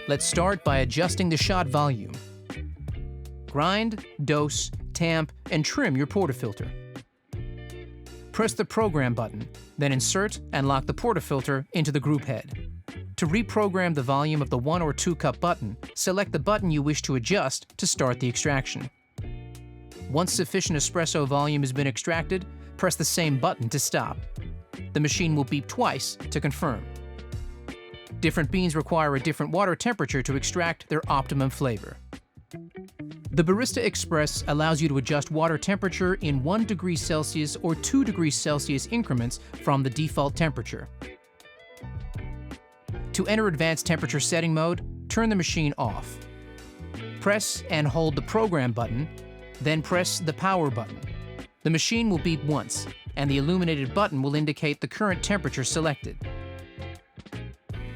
Let's start by adjusting the shot volume. Grind, dose, tamp, and trim your portafilter. Press the Program button, then insert and lock the portafilter into the group head. To reprogram the volume of the 1 or 2 cup button, select the button you wish to adjust to start the extraction. Once sufficient espresso volume has been extracted, press the same button to stop. The machine will beep twice to confirm. Different beans require a different water temperature to extract their optimum flavor. The Barista Express allows you to adjust water temperature in 1 degree Celsius or 2 degrees Celsius increments from the default temperature. To enter advanced temperature setting mode, turn the machine off. Press and hold the Program button, then press the Power button. The machine will beep once, and the illuminated button will indicate the current temperature selected.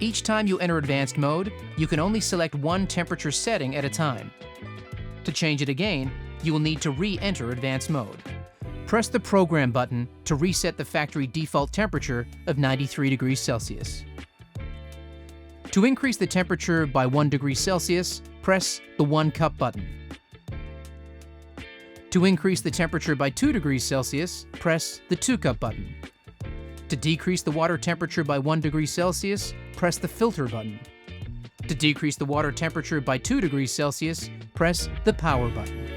Each time you enter advanced mode, you can only select one temperature setting at a time. To change it again, you will need to re-enter advanced mode. Press the Program button to reset the factory default temperature of 93 degrees Celsius. To increase the temperature by 1 degree Celsius, press the 1 cup button. To increase the temperature by 2 degrees Celsius, press the 2 cup button. To decrease the water temperature by 1 degree Celsius, press the Filter button. To decrease the water temperature by 2 degrees Celsius, press the Power button.